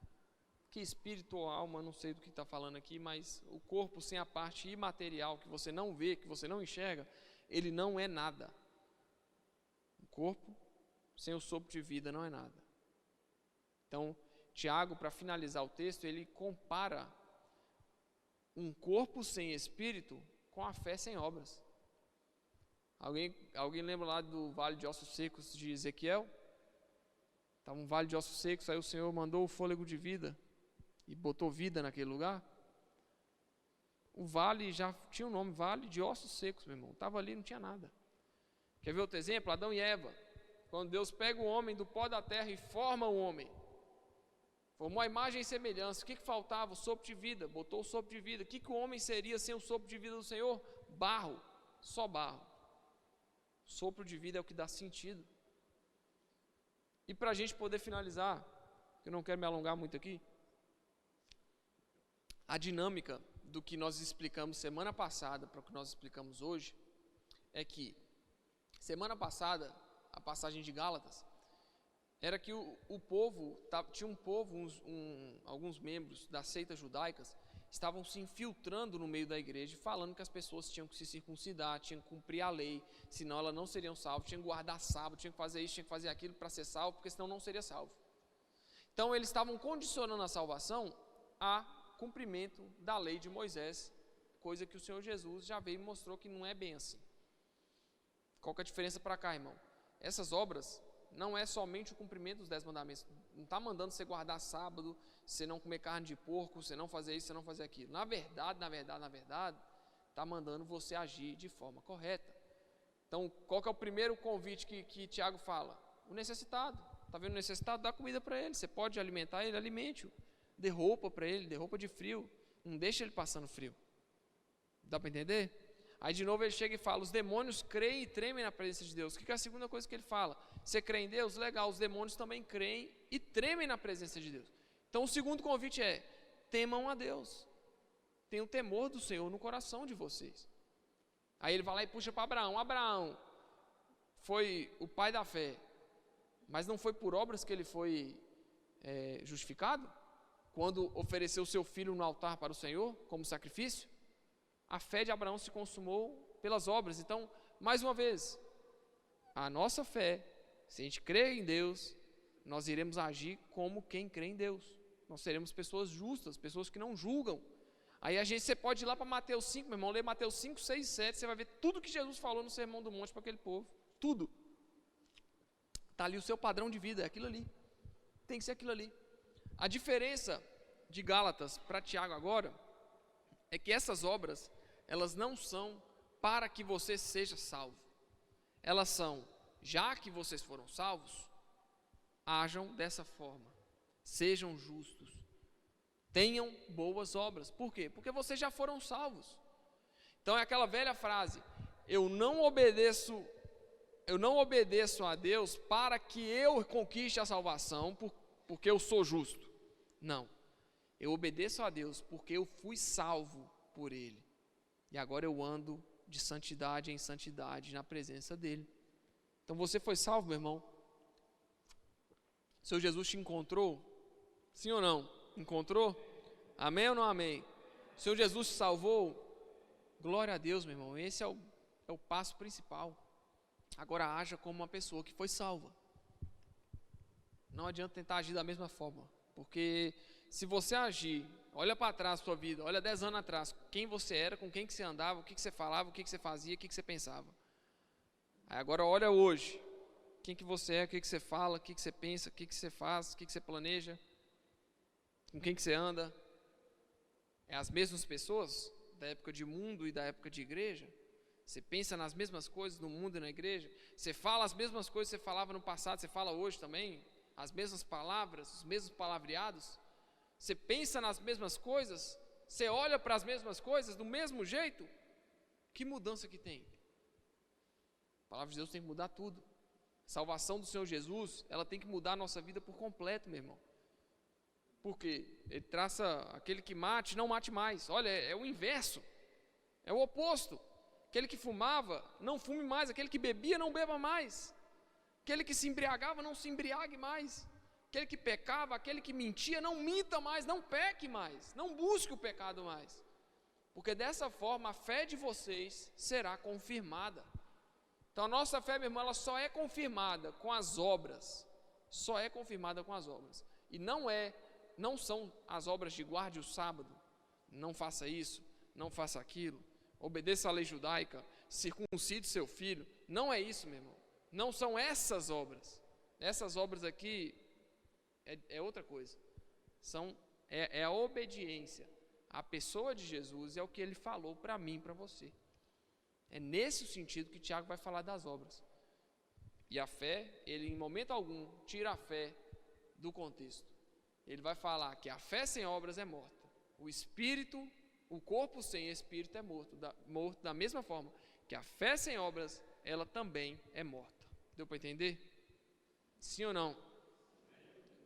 Que espírito ou alma, não sei do que está falando aqui, mas o corpo sem a parte imaterial, que você não vê, que você não enxerga, ele não é nada. O corpo sem o sopro de vida não é nada. Então, Tiago, para finalizar o texto, ele compara um corpo sem espírito com a fé sem obras. Alguém lembra lá do vale de ossos secos de Ezequiel? Estava um vale de ossos secos, aí o Senhor mandou o fôlego de vida e botou vida naquele lugar. O vale já tinha um nome, vale de ossos secos, meu irmão. Estava ali, não tinha nada. Quer ver outro exemplo? Adão e Eva. Quando Deus pega o homem do pó da terra e forma o homem, formou a imagem e semelhança. O que faltava? O sopro de vida. Botou o sopro de vida. O que o homem seria sem o sopro de vida do Senhor? Barro, só barro. O sopro de vida é o que dá sentido. E para a gente poder finalizar, eu não quero me alongar muito aqui, a dinâmica do que nós explicamos semana passada para o que nós explicamos hoje é que semana passada, a passagem de Gálatas, era que o povo, tinha um povo, alguns membros das seitas judaicas, estavam se infiltrando no meio da igreja, falando que as pessoas tinham que se circuncidar, tinham que cumprir a lei, senão elas não seriam salvas, tinham que guardar sábado, tinham que fazer isso, tinham que fazer aquilo para ser salvo, porque senão não seria salvo. Então eles estavam condicionando a salvação a cumprimento da lei de Moisés, coisa que o Senhor Jesus já veio e mostrou que não é bem assim. Qual que é a diferença para cá, irmão? Essas obras não é somente o cumprimento dos 10 mandamentos, não está mandando você guardar sábado, você não comer carne de porco, você não fazer isso, você não fazer aquilo. Na verdade, está mandando você agir de forma correta. Então, qual que é o primeiro convite que Tiago fala? O necessitado. Está vendo o necessitado? Dá comida para ele, você pode alimentar ele, alimente-o. Dê roupa para ele, dê roupa de frio, não deixa ele passando frio. Dá para entender? Aí de novo ele chega e fala, os demônios creem e tremem na presença de Deus. O que é a segunda coisa que ele fala? Você crê em Deus? Legal, os demônios também creem e tremem na presença de Deus. Então o segundo convite é, temam a Deus. Tenham temor do Senhor no coração de vocês. Aí ele vai lá e puxa para Abraão. Abraão foi o pai da fé, mas não foi por obras que ele foi justificado? Quando ofereceu o seu filho no altar para o Senhor, como sacrifício? A fé de Abraão se consumou pelas obras. Então, mais uma vez, a nossa fé, se a gente crê em Deus, nós iremos agir como quem crê em Deus. Nós seremos pessoas justas, pessoas que não julgam. Aí você pode ir lá para Mateus 5, meu irmão, ler Mateus 5, 6 e 7, você vai ver tudo que Jesus falou no Sermão do Monte para aquele povo. Tudo. Está ali o seu padrão de vida, é aquilo ali. Tem que ser aquilo ali. A diferença de Gálatas para Tiago agora é que essas obras, elas não são para que você seja salvo. Elas são, já que vocês foram salvos, hajam dessa forma, sejam justos, tenham boas obras. Por quê? Porque vocês já foram salvos. Então é aquela velha frase, eu não obedeço a Deus para que eu conquiste a salvação porque eu sou justo. Não, eu obedeço a Deus porque eu fui salvo por Ele. E agora eu ando de santidade em santidade na presença dEle. Então você foi salvo, meu irmão? O Senhor Jesus te encontrou? Sim ou não? Encontrou? Amém ou não amém? O Senhor Jesus te salvou? Glória a Deus, meu irmão. Esse é o passo principal. Agora haja como uma pessoa que foi salva. Não adianta tentar agir da mesma forma, porque se você agir, olha para trás da sua vida, olha 10 anos atrás, quem você era, com quem que você andava, o que você falava, o que você fazia, o que você pensava. Aí agora olha hoje, quem que você é, o que você fala, o que você pensa, o que você faz, o que você planeja, com quem que você anda. É as mesmas pessoas da época de mundo e da época de igreja? Você pensa nas mesmas coisas no mundo e na igreja? Você fala as mesmas coisas que você falava no passado, você fala hoje também? As mesmas palavras, os mesmos palavreados? Você pensa nas mesmas coisas? Você olha para as mesmas coisas do mesmo jeito? Que mudança que tem? A palavra de Deus tem que mudar tudo. A salvação do Senhor Jesus, ela tem que mudar a nossa vida por completo, meu irmão. Porque ele traça aquele que mate, não mate mais. Olha, é o inverso, é o oposto. Aquele que fumava, não fume mais. Aquele que bebia, não beba mais. Aquele que se embriagava, não se embriague mais. Aquele que pecava, aquele que mentia, não minta mais, não peque mais, não busque o pecado mais. Porque dessa forma a fé de vocês será confirmada. Então a nossa fé, meu irmão, ela só é confirmada com as obras. Só é confirmada com as obras. E não são as obras de guarde o sábado, não faça isso, não faça aquilo, obedeça à lei judaica, circuncide seu filho. Não é isso, meu irmão. Não são essas obras. Essas obras aqui é outra coisa. É a obediência à pessoa de Jesus e ao que ele falou para mim e para você. É nesse sentido que Tiago vai falar das obras. E a fé, ele em momento algum tira a fé do contexto. Ele vai falar que a fé sem obras é morta. O corpo sem espírito é morto. Morto da mesma forma que a fé sem obras, ela também é morta. Deu para entender? Sim ou não?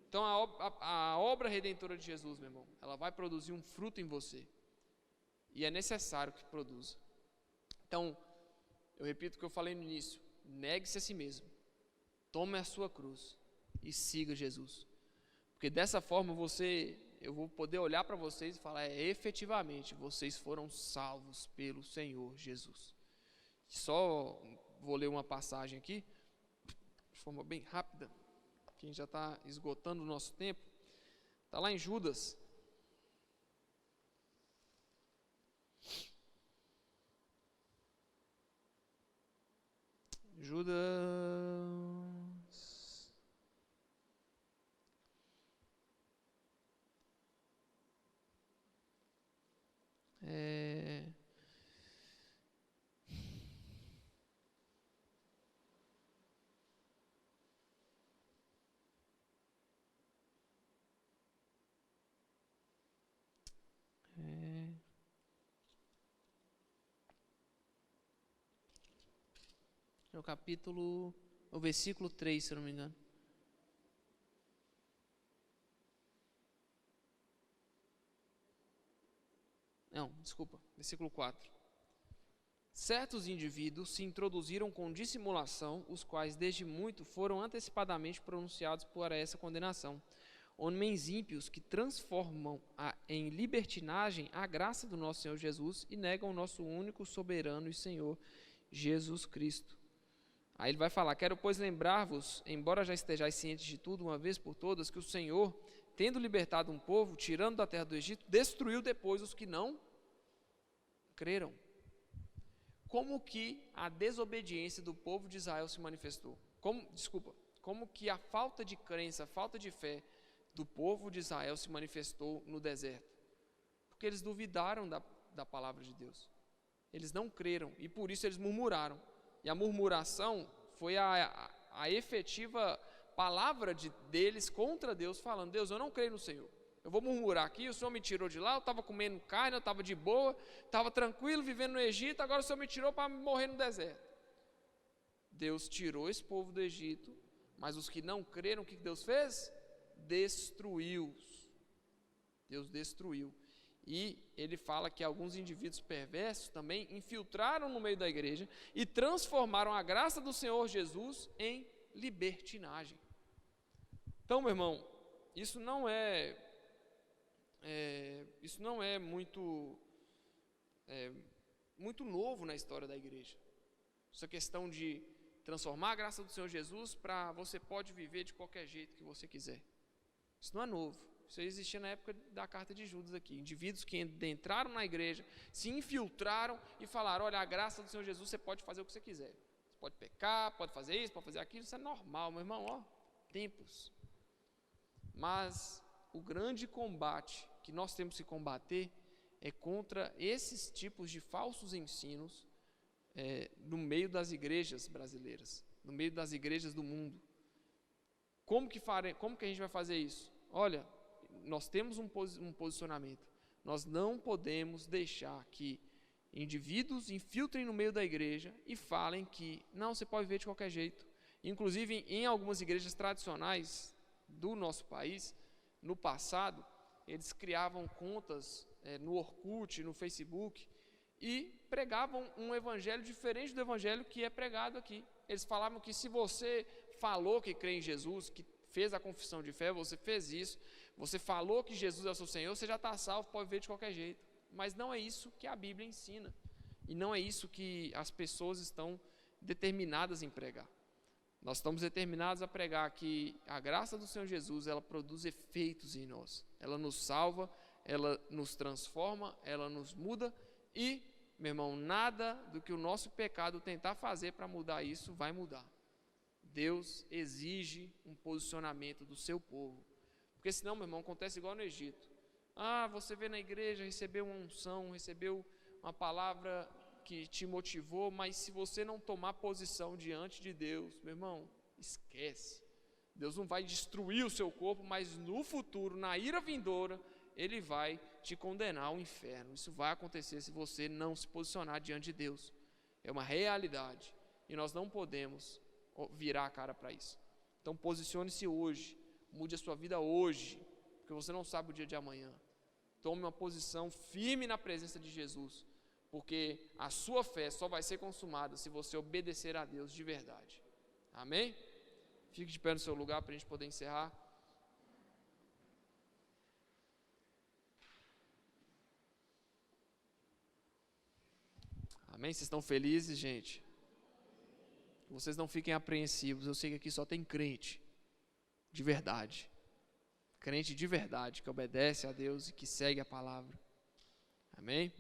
Então a obra redentora de Jesus, meu irmão, ela vai produzir um fruto em você. E é necessário que produza. Então, eu repito o que eu falei no início. Negue-se a si mesmo. Tome a sua cruz e siga Jesus. Porque dessa forma eu vou poder olhar para vocês e falar, efetivamente, vocês foram salvos pelo Senhor Jesus. Só vou ler uma passagem aqui, de forma bem rápida, que a gente já está esgotando o nosso tempo. Está lá em Judas. O versículo 3, se eu não me engano. Não, desculpa, versículo 4. Certos indivíduos se introduziram com dissimulação, os quais desde muito foram antecipadamente pronunciados por essa condenação. Homens ímpios que transformam em libertinagem a graça do nosso Senhor Jesus e negam o nosso único, soberano e Senhor Jesus Cristo. Aí ele vai falar, quero pois lembrar-vos, embora já estejais cientes de tudo, uma vez por todas, que o Senhor, tendo libertado um povo, tirando da terra do Egito, destruiu depois os que não creram. Como que a desobediência do povo de Israel se manifestou? Como que a falta de crença, a falta de fé do povo de Israel se manifestou no deserto? Porque eles duvidaram da palavra de Deus. Eles não creram e por isso eles murmuraram. E a murmuração foi a efetiva palavra deles contra Deus, falando, Deus, eu não creio no Senhor. Eu vou murmurar aqui, o Senhor me tirou de lá, eu estava comendo carne, eu estava de boa, estava tranquilo, vivendo no Egito, agora o Senhor me tirou para morrer no deserto. Deus tirou esse povo do Egito, mas os que não creram, o que Deus fez? Destruiu-os. Deus destruiu. E ele fala que alguns indivíduos perversos também infiltraram no meio da igreja e transformaram a graça do Senhor Jesus em libertinagem. Então, meu irmão, isso não é muito novo na história da igreja. Essa questão de transformar a graça do Senhor Jesus para você pode viver de qualquer jeito que você quiser. Isso não é novo. Isso existia na época da carta de Judas aqui. Indivíduos que entraram na igreja, se infiltraram e falaram, olha, a graça do Senhor Jesus, você pode fazer o que você quiser. Você pode pecar, pode fazer isso, pode fazer aquilo, isso é normal, meu irmão, tempos. Mas o grande combate que nós temos que combater é contra esses tipos de falsos ensinos no meio das igrejas brasileiras, no meio das igrejas do mundo. Como que a gente vai fazer isso? Olha, nós temos um posicionamento. Nós não podemos deixar que indivíduos infiltrem no meio da igreja e falem que não, você pode viver de qualquer jeito. Inclusive, em algumas igrejas tradicionais do nosso país, no passado, eles criavam contas no Orkut, no Facebook, e pregavam um evangelho diferente do evangelho que é pregado aqui. Eles falavam que se você falou que crê em Jesus, que fez a confissão de fé, você fez isso, você falou que Jesus é o seu Senhor, você já está salvo, pode ver de qualquer jeito. Mas não é isso que a Bíblia ensina. E não é isso que as pessoas estão determinadas em pregar. Nós estamos determinados a pregar que a graça do Senhor Jesus, ela produz efeitos em nós. Ela nos salva, ela nos transforma, ela nos muda e, meu irmão, nada do que o nosso pecado tentar fazer para mudar isso vai mudar. Deus exige um posicionamento do seu povo. Porque senão, meu irmão, acontece igual no Egito. Você veio na igreja, recebeu uma unção, recebeu uma palavra que te motivou, mas se você não tomar posição diante de Deus, meu irmão, esquece. Deus não vai destruir o seu corpo, mas no futuro, na ira vindoura, Ele vai te condenar ao inferno. Isso vai acontecer se você não se posicionar diante de Deus. É uma realidade e nós não podemos virar a cara para isso. Então posicione-se hoje, mude a sua vida hoje, porque você não sabe o dia de amanhã. Tome uma posição firme na presença de Jesus, porque a sua fé só vai ser consumada se você obedecer a Deus de verdade. Amém? Fique de pé no seu lugar para a gente poder encerrar. Amém? Vocês estão felizes, gente? Vocês não fiquem apreensivos. Eu sei que aqui só tem crente de verdade. Crente de verdade, que obedece a Deus e que segue a palavra. Amém?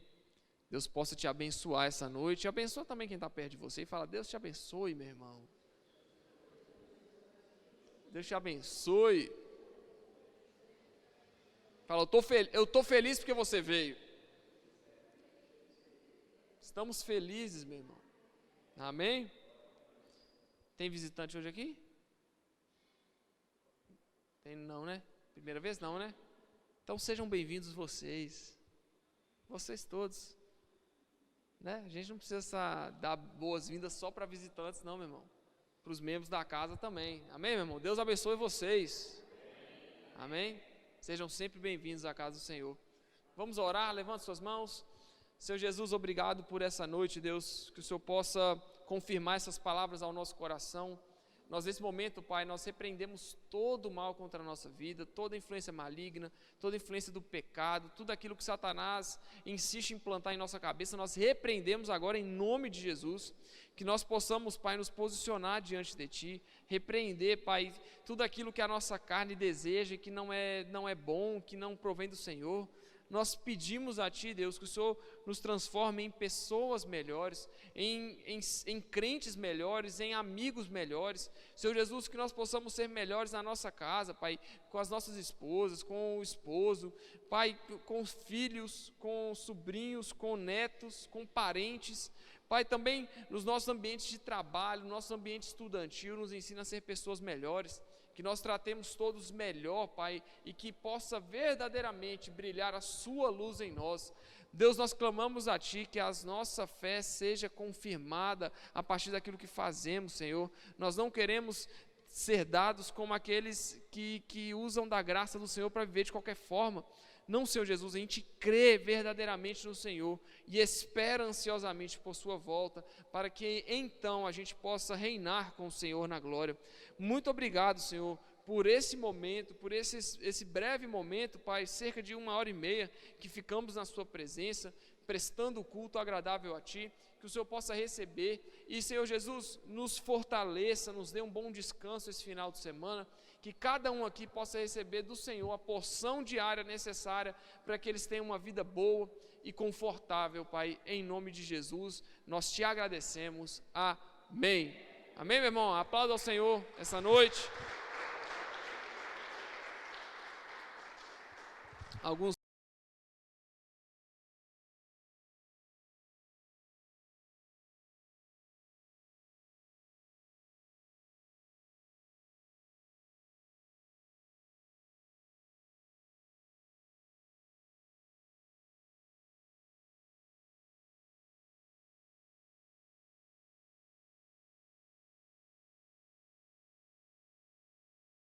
Deus possa te abençoar essa noite. E abençoa também quem está perto de você. E fala, Deus te abençoe, meu irmão. Deus te abençoe. Fala, eu estou feliz porque você veio. Estamos felizes, meu irmão. Amém? Tem visitante hoje aqui? Tem não, né? Primeira vez não, né? Então sejam bem-vindos vocês. Vocês todos. Né? A gente não precisa dar boas-vindas só para visitantes, não, meu irmão. Para os membros da casa também. Amém, meu irmão? Deus abençoe vocês. Amém? Sejam sempre bem-vindos à casa do Senhor. Vamos orar, levante suas mãos. Senhor Jesus, obrigado por essa noite, Deus, que o Senhor possa confirmar essas palavras ao nosso coração. Nós nesse momento, Pai, nós repreendemos todo o mal contra a nossa vida, toda influência maligna, toda influência do pecado, tudo aquilo que Satanás insiste em plantar em nossa cabeça, nós repreendemos agora em nome de Jesus, que nós possamos, Pai, nos posicionar diante de Ti, repreender, Pai, tudo aquilo que a nossa carne deseja, que não é bom, que não provém do Senhor. Nós pedimos a Ti, Deus, que o Senhor nos transforme em pessoas melhores, em crentes melhores, em amigos melhores. Senhor Jesus, que nós possamos ser melhores na nossa casa, Pai, com as nossas esposas, com o esposo, Pai, com os filhos, com sobrinhos, com netos, com parentes. Pai, também nos nossos ambientes de trabalho, no nosso ambiente estudantil, nos ensina a ser pessoas melhores. Que nós tratemos todos melhor, Pai, e que possa verdadeiramente brilhar a Sua luz em nós. Deus, nós clamamos a Ti que a nossa fé seja confirmada a partir daquilo que fazemos, Senhor. Nós não queremos ser dados como aqueles que usam da graça do Senhor para viver de qualquer forma. Não, Senhor Jesus, a gente crê verdadeiramente no Senhor e espera ansiosamente por Sua volta, para que então a gente possa reinar com o Senhor na glória. Muito obrigado, Senhor, por esse momento, por esse breve momento, Pai, cerca de 1h30, que ficamos na Sua presença, prestando o culto agradável a Ti, que o Senhor possa receber, e Senhor Jesus, nos fortaleça, nos dê um bom descanso esse final de semana, que cada um aqui possa receber do Senhor a porção diária necessária, para que eles tenham uma vida boa e confortável, Pai, em nome de Jesus, nós Te agradecemos, amém. Amém, meu irmão? Aplauda ao Senhor essa noite. Alguns